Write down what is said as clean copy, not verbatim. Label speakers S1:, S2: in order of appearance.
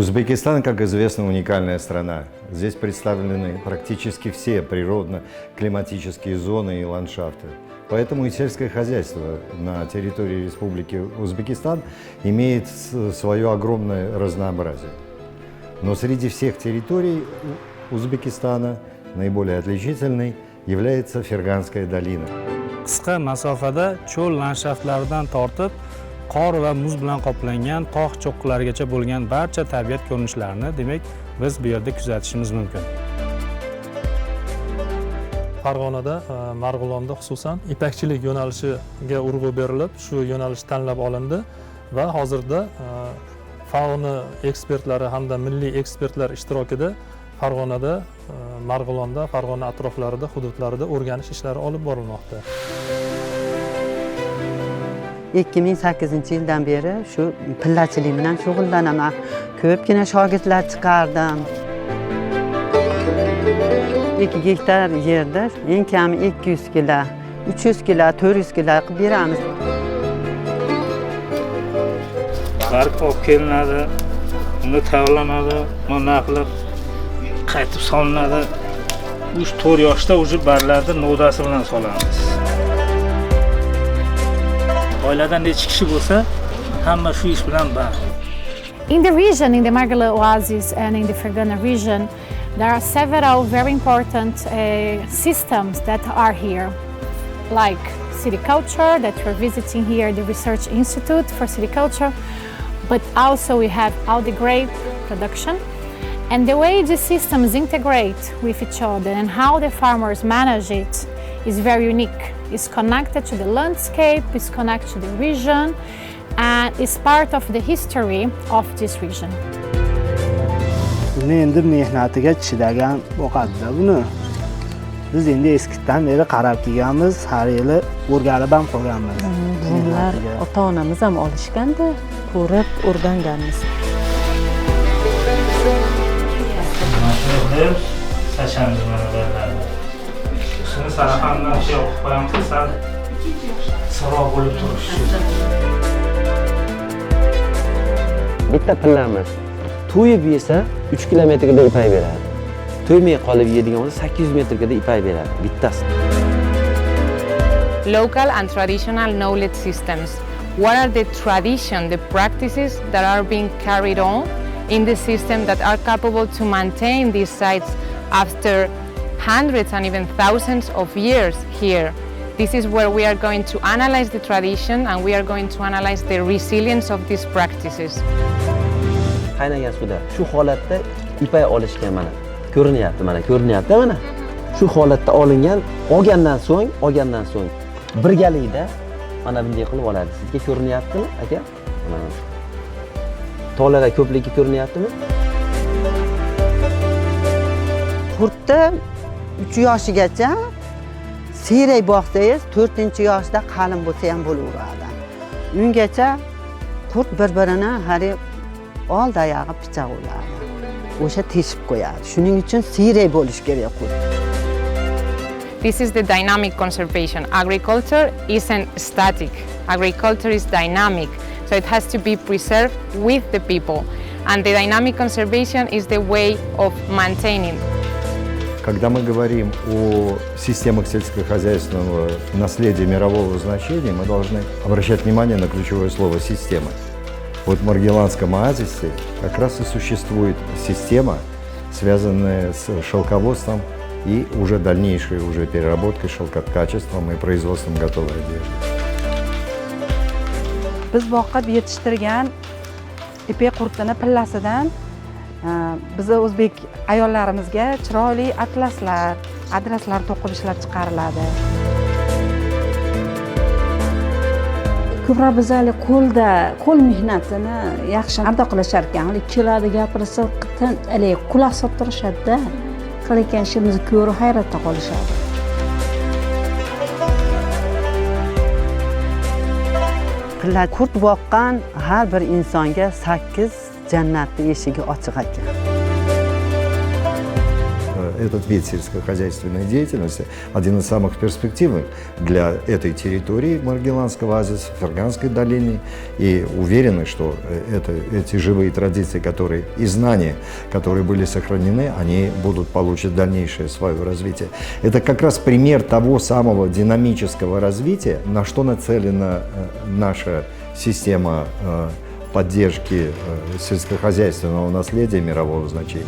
S1: Узбекистан, как известно, уникальная страна. Здесь представлены практически все природно-климатические зоны и ландшафты. Поэтому и сельское хозяйство на территории Республики Узбекистан имеет свое огромное разнообразие. Но среди всех территорий Узбекистана наиболее отличительной является Ферганская долина.
S2: Qisqa masofada cho'l landshaftlaridan tortib, qor va muz bilan qoplangan tog' cho'qqilarigacha bo'lgan barcha tabiat ko'rinishlarini, demak, biz bu yerda kuzatishimiz mumkin.
S3: Farg'onada, Marg'ilonda xususan ipakchilik yo'nalishiga urg'u berilib, shu yo'nalish tanlab olindi va hozirda fauna ekspertlari hamda milliy ekspertlar ishtirokida Farg'onada, Marg'ilonda, Farg'ona atroflarida, hududlarida o'rganish ishlari olib borilmoqda.
S4: 2008-yildan beri shu pillachilik bilan shug'ullanaman. Ko'pgina shogirdlar chiqardim. 2 gektar yerda eng kami 200 kilo, 300 kilo, 400 kilo qilib beramiz.
S2: Barg olib kelinadi, uni tayyorlanadi, mana qilib qaytib solinadi. 3-4 yoshda уже barlarni nodasi bilan solamiz. Oilada necha kishi bo'lsa, hamma shu ish bilan band.
S5: In the region, in the Margala Oasis and in the Fergana region, there are several very important systems that are here, like silviculture that we're visiting here, the Research Institute for Silviculture, but also we have all the grape production. And the way these systems integrate with each other and how the farmers manage it is very unique. It's connected to the landscape, it's connected to the region, and it's part of the history of this region.
S6: Buni endi mehnatiga chidagan boqadi buni. Biz endi eskidan beri qarab kelganmiz, har yili o'rganib ham qolganmiz.
S7: Bunlar ota-onamiz ham olishganda, ko'rib o'rganganmiz.
S2: Sachamiz mana bularni. Shuni saraxandan şey yoqib qo'yamiz, sal saroq bo'lib turishi.
S8: Bitta pillamiz to'yib yesa 3 kilometrga ipak beradi. To'ymay qolib yeydigan bo'lsa 800 metrga ipak beradi bittasi.
S9: Local and traditional knowledge systems. What are the tradition, the practices that are being carried on in the system that are capable to maintain these sites after hundreds and even thousands of years here? This is where we are going to analyze the tradition and we are going to analyze the resilience of these practices.
S8: Qaynagan suvda shu holatda ipak olishgan mana ko'rinyapti mana. Shu holatda olgandan so'ng birgalikda mana bunday qilib oladi. Sizga ko'rinyaptimi, aka? Mana tolada ko'pligi ko'rinyaptimi?
S4: Qurtni 3 yoshigacha siyrak boqsangiz 4-yoshda qalin bo'lsa ham bo'laveradi. Ungacha qurt bir-birini har old oyog'i pichoq bo'ladi. O'sha teshib qo'yadi. Shuning uchun siyrak bo'lish kerak qurt.
S9: This is the dynamic conservation. Agriculture isn't static. Agriculture is dynamic. So it has to be preserved with the people. And the dynamic conservation is the way of maintaining.
S1: Когда мы говорим о системах сельскохозяйственного наследия мирового значения, мы должны обращать внимание на ключевое слово «система». Вот в Маргеланском оазисе как раз и существует система, связанная с шелководством и уже дальнейшей переработкой, шелкоткачеством и производством готовой одежды.
S7: Biz boqib yetishtirgan ipak qurtini pillasidan biz o'zbek ayollarimizga chiroyli adreslar to'qib ishlab chiqariladi.
S10: Ko'proq bizlar qo'l mehnatini yaxshi ado qilishar ekan. Keladi gapirsa, quloq soltirishadi-da. Qilayotgan ishimizni ko'rib hayratda qolishadi.
S4: Qurt boqqan har bir insonga 8 jannatning eshigi ochiq ekan.
S1: этот вид сельскохозяйственной деятельности один из самых перспективных для этой территории Маргеланского оазиса, Ферганской долины. И уверены, что эти живые традиции, которые и знания, которые были сохранены, они получат дальнейшее свое развитие. Это как раз пример того самого динамического развития, на что нацелена наша система поддержки сельскохозяйственного наследия мирового значения.